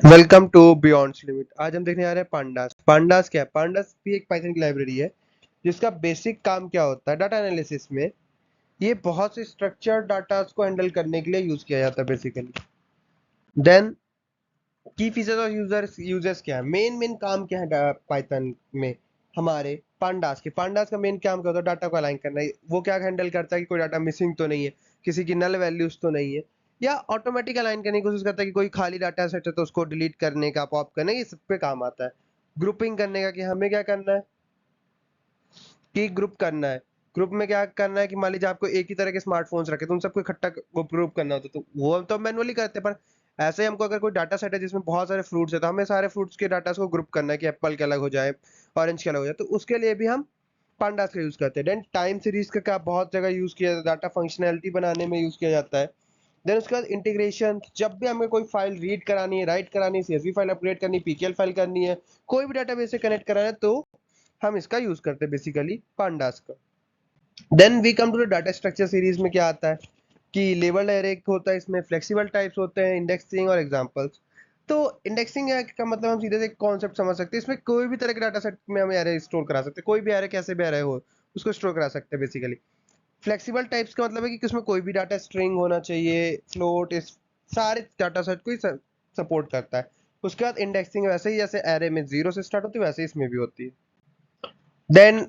Welcome to बियॉन्ड्स limit. आज हम देखने जा रहे हैं पांडास। पांडास क्या है? पांडास भी एक पाइथन की लाइब्रेरी है जिसका बेसिक काम क्या होता है डाटा एनालिसिस में। ये बहुत से स्ट्रक्चर्ड डाटा को हैंडल करने के लिए यूज किया जाता है बेसिकली। देन की फीचर्स और यूजर्स यूजर्स क्या है, मेन काम क्या है पाइथन में हमारे पांडास का मेन काम क्या होता है? डाटा को अलाइन करना है। वो क्या हैंडल करता है कि कोई डाटा मिसिंग तो नहीं है, किसी की नल वैल्यूज तो नहीं है, या ऑटोमेटिक अलाइन करने की कोशिश करता है कि कोई खाली डाटा सेट है तो उसको डिलीट करने का, पॉप करने का, ये सब पे काम आता है। ग्रुपिंग करने का, कि हमें क्या करना है कि ग्रुप करना है। ग्रुप में क्या करना है कि मान लीजिए आपको एक ही तरह के स्मार्टफोन्स रखे तो उन सबको इकट्ठा ग्रुप करना होता है, तो वो हम तो मैनुअली करते हैं। पर ऐसे ही हमको अगर कोई डाटा सेट है जिसमें बहुत सारे फ्रूट्स है तो हमें सारे फ्रूट्स के डाटा को ग्रुप करना है कि एप्पल के अलग हो जाए, ऑरेंज के अलग हो जाए, तो उसके लिए भी हम पांडास का यूज करते हैं। देन टाइम सीरीज का क्या बहुत जगह यूज किया जाता है, डाटा फंक्शनैलिटी बनाने में यूज किया जाता है। देन उसके बाद इंटीग्रेशन, जब भी हमें कोई फाइल रीड करानी है, राइट करानी है, सीएसवी फाइल अपग्रेड करनी है, पीकेएल फाइल करनी है, कोई भी डाटाबेस से कनेक्ट कराना है, तो हम इसका यूज करते हैं बेसिकली पांडास का। Then we come to the data structure series में क्या आता है कि लेबल एरे होता है, इसमें फ्लेक्सिबल टाइप्स होते हैं, इंडेक्सिंग और एग्जांपल्स। तो इंडेक्सिंग का मतलब हम सीधे से कॉन्सेप्ट समझ सकते हैं, इसमें कोई भी तरह के डाटा सेट में हम एरे स्टोर करा सकते हैं, कोई भी एरे कैसे भी एरे हो उसको स्टोर करा सकते हैं बेसिकली। फ्लेक्सिबल टाइप्स का मतलब है कि उसमें कोई भी डाटा स्ट्रिंग होना चाहिए, फ्लोट, इस सारे डाटा सेट को ही सपोर्ट करता है। उसके बाद इंडेक्सिंग वैसे ही जैसे एरे में जीरो से स्टार्ट होती है वैसे ही इसमें भी होती है। देन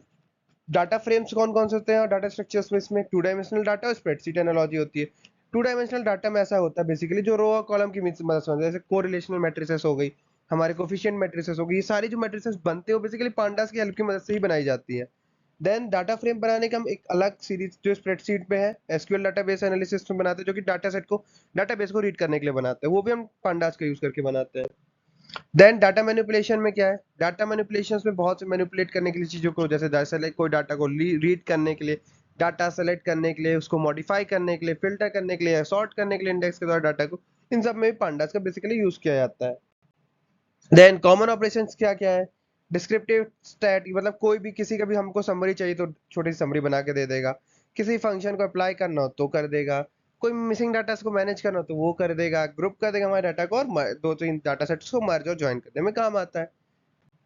डाटा फ्रेम्स कौन कौन से होते हैं डाटा स्ट्रक्चर्स में? इसमें टू डायमेंशनल डाटा और स्प्रेडशीट एनालॉजी होती है। टू डायमेंशनल डाटा में ऐसा होता है बेसिकली जो रो और कॉलम की मदद से, जैसे कोरिलेशनल मैट्रिसेस हो गई, हमारे कोफिशिएंट मैट्रिसेस हो गई, ये सारी जो मैट्रिसेस बनते हैं वो बेसिकली पांडास की हेल्प की मदद से ही बनाई जाती है। देन डाटा फ्रेम बनाने का हम एक अलग सीरीज जो स्प्रेडशीट में है, एसक्यूएल डाटाबेस एनालिसिस में बनाते हैं, जो कि डाटा सेट को, डाटाबेस को रीड करने के लिए बनाते हैं, वो भी हम पांडास का यूज करके बनाते हैं। देन डाटा मैनिपुलेशन में क्या है? डाटा मैनिपुलेशन में बहुत से मैनिपुलेट करने के लिए चीजों को, जैसे सेलेक्ट कोई डाटा को रीड करने के लिए, डाटा सेलेक्ट करने के लिए, उसको मॉडिफाई करने के लिए, फिल्टर करने के लिए, सॉर्ट करने के लिए इंडेक्स के द्वारा डाटा को, इन सब में भी पांडास का बेसिकली यूज किया जाता है। देन कॉमन ऑपरेशंस क्या क्या है? डिस्क्रिप्टिव स्टैट, मतलब कोई भी, किसी का भी हमको समरी चाहिए तो छोटी सी समरी बना के दे देगा, किसी फंक्शन को अप्लाई करना हो तो कर देगा, कोई मिसिंग डाटा को मैनेज करना हो तो वो कर देगा, ग्रुप कर देगा हमारे डाटा को, और दो तीन डाटा सेट्स को मर्ज और ज्वाइन करने में काम आता है।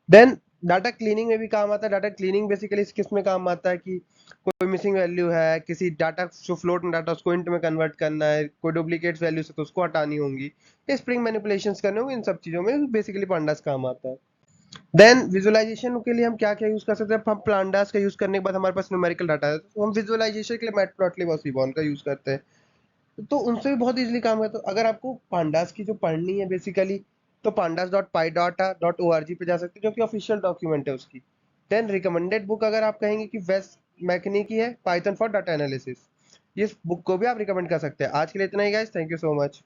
देन डाटा क्लीनिंग में भी काम आता है। डाटा क्लीनिंग बेसिकली किस में काम आता है कि कोई मिसिंग वैल्यू है, किसी डाटा जो फ्लोट में डाटा उसको इंट में कन्वर्ट करना है, कोई डुप्लीकेट वैल्यू है तो उसको हटानी होंगी, स्प्रिंग मैनिपुलेशंस करने होंगे, इन सब चीजों में बेसिकली पांडास काम आता है। देन विजुअलाइजेशन के लिए हम क्या क्या यूज कर सकते हैं? हम पांडास का यूज करने के बाद हमारे पास न्यूमेरिकल डाटा है तो हम विजुअलाइजेशन के लिए मैटप्लॉटलिब और सीबॉन का यूज करते हैं, तो उनसे भी बहुत इजीली काम है। तो अगर आपको पांडास की जो पढ़नी है बेसिकली, तो pandas dot py data dot O R G पे जा सकते हैं, जो कि ऑफिशियल डॉक्यूमेंट है उसकी। देन रिकमेंडेड बुक अगर आप कहेंगे कि वेस्ट मैकनी की है, पाइथन फॉर डाटा एनालिसिस, इस बुक को भी आप रिकमेंड कर सकते हैं। आज के लिए इतना ही guys, thank you so much.